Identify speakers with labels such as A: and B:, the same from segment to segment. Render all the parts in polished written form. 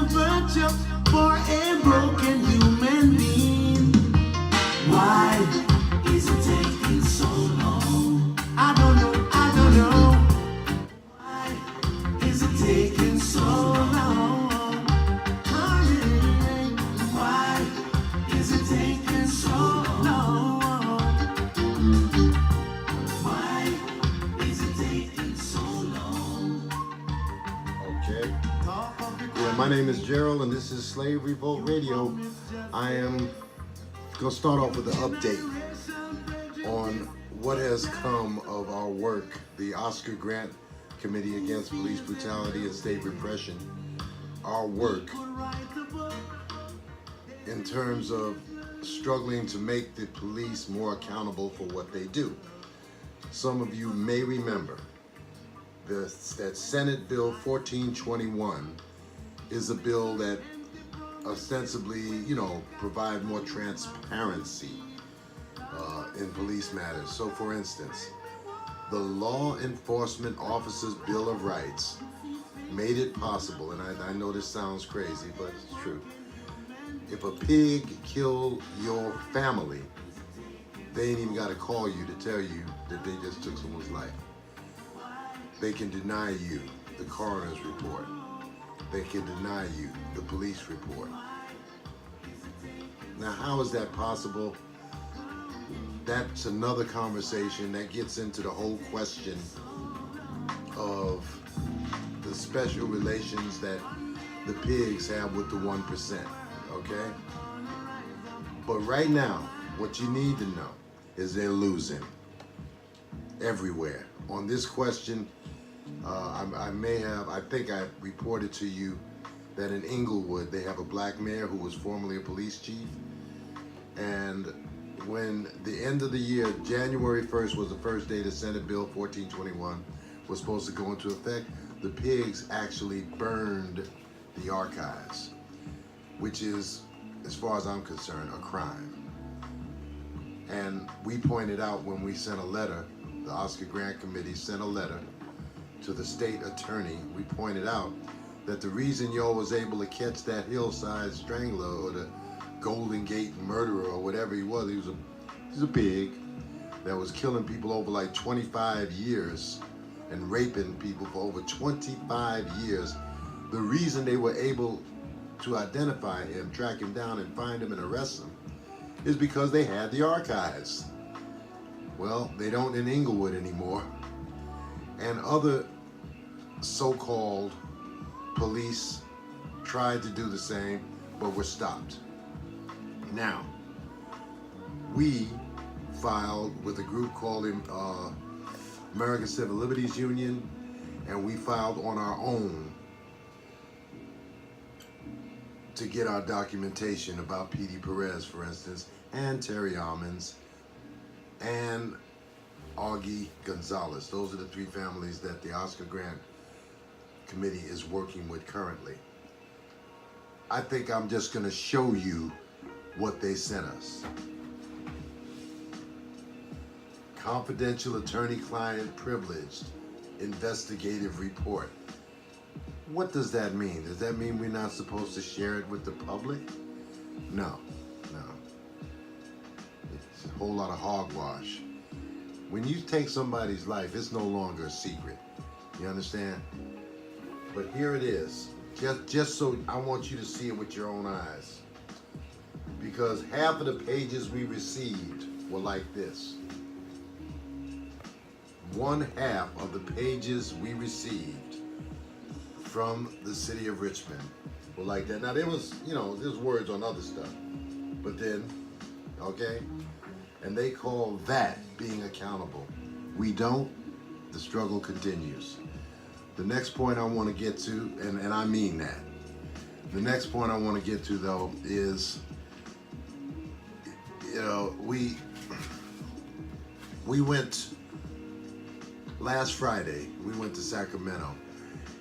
A: virtue for a broken human being. Why is it taking so long? I don't know, I don't know. Why is it taking so long? Honey, why is it taking so long? Why is it taking so long?
B: Okay. Yeah, my name is Gerald, and this is Slave Revolt Radio. I am going to start off with an update on what has come of our work, the Oscar Grant Committee Against Police Brutality and State Repression. Our work in terms of struggling to make the police more accountable for what they do. Some of you may remember that Senate Bill 1421 is a bill that ostensibly, provide more transparency in police matters. So for instance, the Law Enforcement Officers Bill of Rights made it possible, and I know this sounds crazy, but it's true. If a pig killed your family, they ain't even got to call you to tell you that they just took someone's life. They can deny you the coroner's report. They can deny you the police report. Now, how is that possible? That's another conversation that gets into the whole question of the special relations that the pigs have with the 1%, okay? But right now, what you need to know is they're losing everywhere. On this question, I think I reported to you that in Inglewood, they have a black mayor who was formerly a police chief. And when the end of the year, January 1st was the first day that Senate Bill 1421 was supposed to go into effect, the pigs actually burned the archives, which is, as far as I'm concerned, a crime. And we pointed out when we sent a letter, the Oscar Grant Committee sent a letter to the state attorney, we pointed out that the reason y'all was able to catch that hillside strangler or the Golden Gate murderer or whatever he was a pig that was killing people over like 25 years and raping people for over 25 years. The reason they were able to identify him, track him down and find him and arrest him is because they had the archives. Well, they don't in Inglewood anymore. And other so-called police tried to do the same, but were stopped. Now, we filed with a group called American Civil Liberties Union, and we filed on our own to get our documentation about P.D. Perez, for instance, and Terry Almonds, and Augie Gonzalez. Those are the three families that the Oscar Grant Committee is working with currently. I think I'm just going to show you what they sent us. Confidential attorney-client privileged investigative report. What does that mean? Does that mean we're not supposed to share it with the public? No. It's a whole lot of hogwash. When you take somebody's life, it's no longer a secret. You understand? But here it is. Just so I want you to see it with your own eyes. Because half of the pages we received were like this. One half of the pages we received from the city of Richmond were like that. Now there was words on other stuff. But then, okay? And they call that being accountable. We don't, the struggle continues. The next point I want to get to, and I mean that, the next point I want to get to though is, we went, last Friday, we went to Sacramento.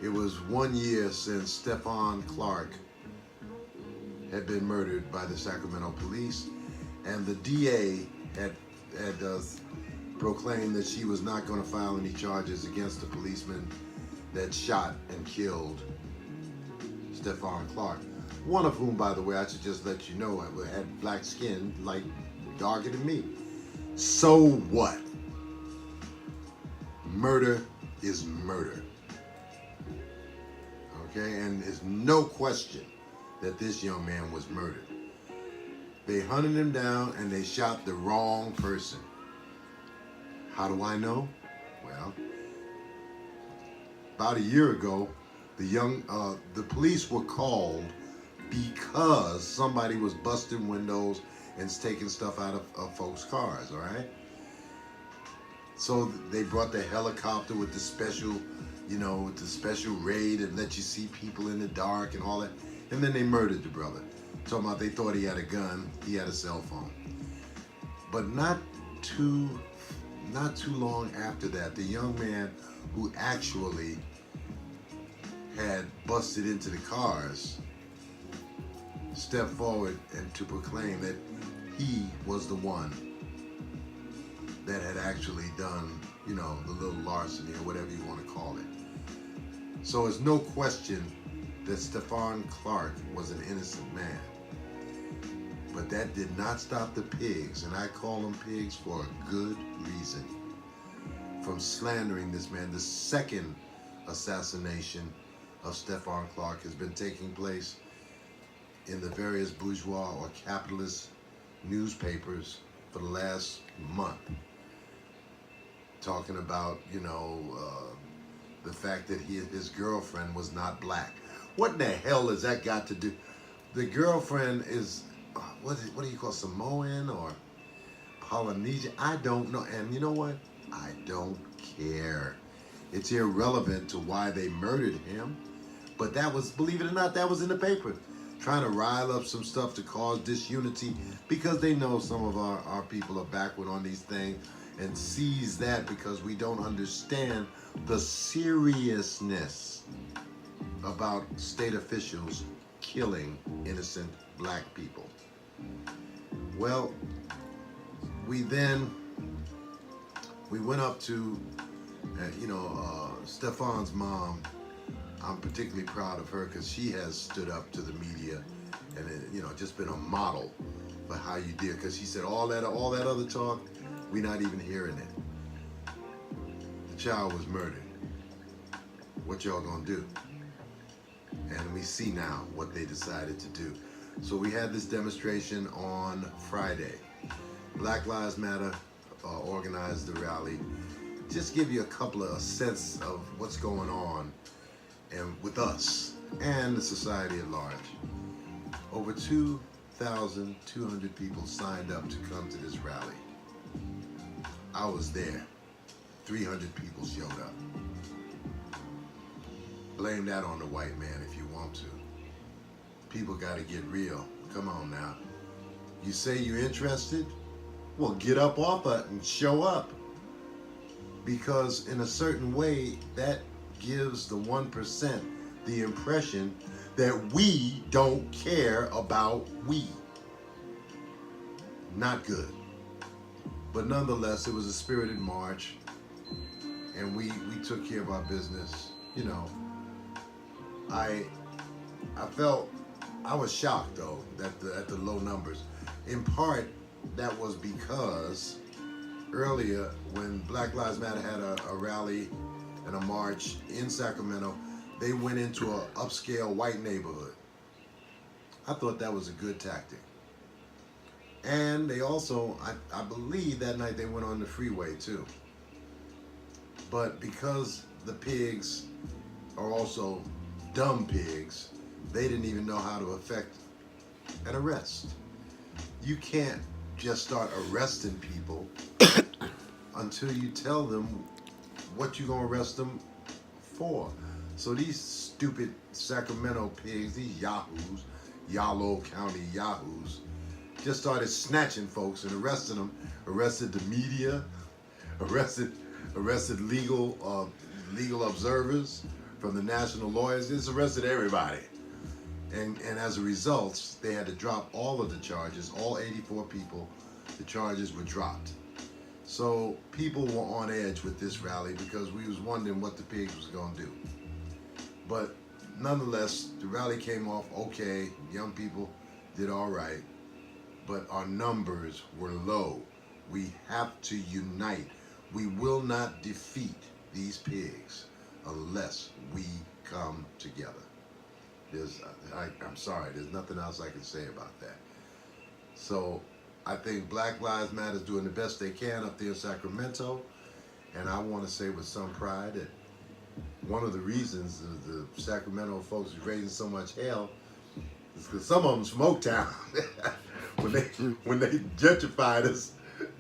B: It was 1 year since Stephon Clark had been murdered by the Sacramento police, and the DA had proclaimed that she was not going to file any charges against the policeman that shot and killed Stephon Clark, one of whom, by the way, I should just let you know, had black skin, like darker than me. So what? Murder is murder. Okay, and there's no question that this young man was murdered. They hunted him down and they shot the wrong person. How do I know? Well, about a year ago, the police were called because somebody was busting windows and taking stuff out of folks' cars, all right? So they brought the helicopter with the special, with the special ray that let you see people in the dark and all that. And then they murdered the brother. Talking about they thought he had a gun, he had a cell phone. But not too long after that, the young man who actually had busted into the cars stepped forward and to proclaim that he was the one that had actually done, the little larceny or whatever you want to call it. So it's no question that Stephon Clark was an innocent man. But that did not stop the pigs, and I call them pigs for a good reason, from slandering this man. The second assassination of Stephon Clark has been taking place in the various bourgeois or capitalist newspapers for the last month, talking about, the fact that his girlfriend was not black. What in the hell has that got to do? The girlfriend is, what do you call, Samoan or Polynesian? I don't know. And you know what? I don't care. It's irrelevant to why they murdered him. But that was, believe it or not, that was in the paper. Trying to rile up some stuff to cause disunity because they know some of our people are backward on these things and seize that because we don't understand the seriousness about state officials killing innocent black people. Well, we went up to, Stephon's mom. I'm particularly proud of her because she has stood up to the media and, just been a model for how you deal. Because she said all that other talk, we're not even hearing it. The child was murdered. What y'all gonna do? And we see now what they decided to do. So we had this demonstration on Friday. Black Lives Matter organized the rally. Just give you a sense of what's going on and with us and the society at large. Over 2,200 people signed up to come to this rally. I was there. 300 people showed up. Blame that on the white man if you want to. People got to get real. Come on now. You say you're interested? Well, get up off it and show up. Because in a certain way, that gives the 1% the impression that we don't care about we. Not good. But nonetheless, it was a spirited march, and we took care of our business. I was shocked though at the low numbers. In part, that was because earlier when Black Lives Matter had a rally and a march in Sacramento, they went into an upscale white neighborhood. I thought that was a good tactic. And they also, I believe that night they went on the freeway too. But because the pigs are also dumb pigs, they didn't even know how to effect an arrest. You can't just start arresting people until you tell them what you're gonna arrest them for. So these stupid Sacramento pigs, these yahoos, Yalo County yahoos, just started snatching folks and arresting them, arrested the media, arrested legal observers from the national lawyers. It's arrested everybody. And as a result, they had to drop all of the charges, all 84 people, the charges were dropped. So people were on edge with this rally because we was wondering what the pigs was gonna do. But nonetheless, the rally came off okay. Young people did all right, but our numbers were low. We have to unite. We will not defeat these pigs unless we come together. I'm sorry, there's nothing else I can say about that. So I think Black Lives Matter is doing the best they can up there in Sacramento, and I want to say with some pride that one of the reasons the Sacramento folks is raising so much hell is because some of them smoke town. when they gentrified us,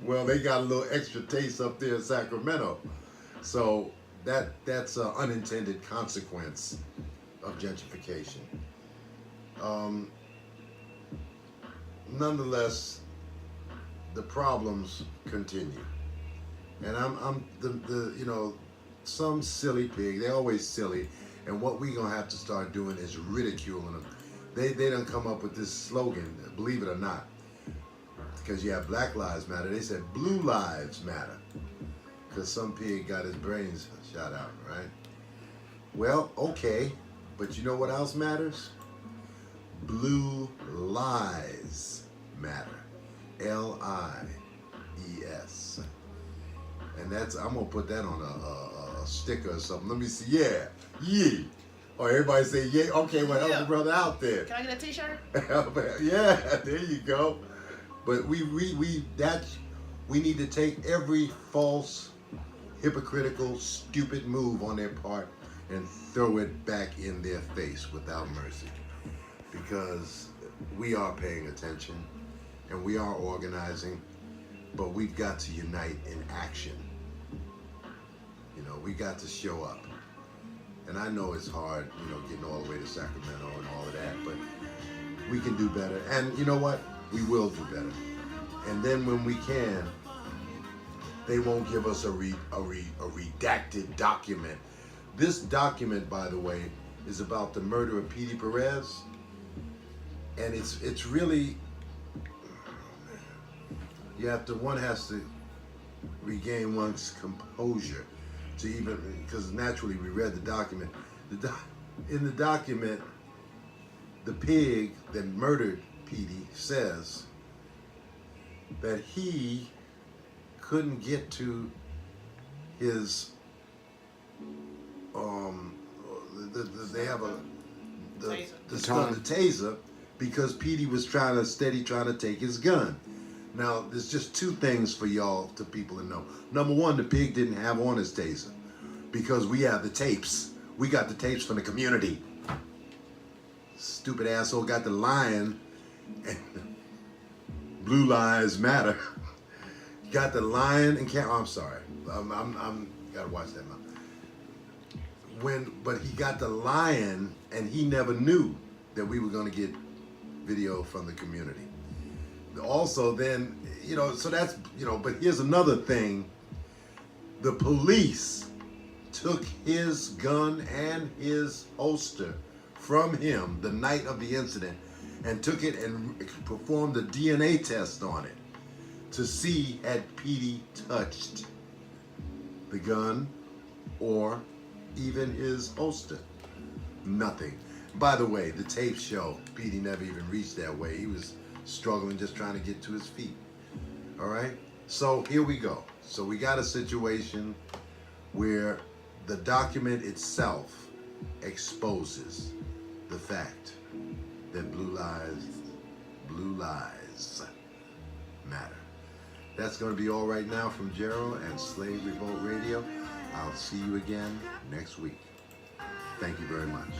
B: well, they got a little extra taste up there in Sacramento. So that's an unintended consequence of gentrification. Nonetheless, the problems continue, and I'm the you know, some silly pig. They're always silly, and what we gonna have to start doing is ridiculing them. They done come up with this slogan, believe it or not, because you have Black Lives Matter. They said Blue Lives Matter, because some pig got his brains shot out, right? Well, okay, but you know what else matters? Blue lies matter. L-I-E-S. And I'm gonna put that on a sticker or something. Let me see. Yeah. Or everybody say yeah. Okay, well, help the brother out there.
C: Can I get a t-shirt?
B: Yeah, there you go. But we need to take every false, hypocritical, stupid move on their part and throw it back in their face without mercy. Because we are paying attention and we are organizing, but we've got to unite in action. You know, we got to show up. And I know it's hard, you know, getting all the way to Sacramento and all of that, but we can do better. And you know what? We will do better. And then when we can, they won't give us a redacted document. This document, by the way, is about the murder of Petey Perez. And it's really, one has to regain one's composure to even, because naturally we read the document. In the document, the pig that murdered Petey says that he couldn't get to his, they have the taser, because Petey was trying to take his gun. Now, there's just two things for y'all, to people to know. Number one, the pig didn't have on his taser, because we have the tapes. We got the tapes from the community. Stupid asshole got the lion, and Blue Lives Matter. Got the lion and I'm sorry. I'm gotta watch that now. But he got the lion, and he never knew that we were gonna get video from the community. Also, then, you know, so that's, you know, but here's another thing. The police took his gun and his holster from him the night of the incident and took it and performed a DNA test on it to see had Petey touched the gun or even his holster. Nothing. By the way, the tapes show Petey never even reached that way. He was struggling, just trying to get to his feet. All right? So here we go. So we got a situation where the document itself exposes the fact that blue lives matter. That's going to be all right now from Gerald and Slave Revolt Radio. I'll see you again next week. Thank you very much.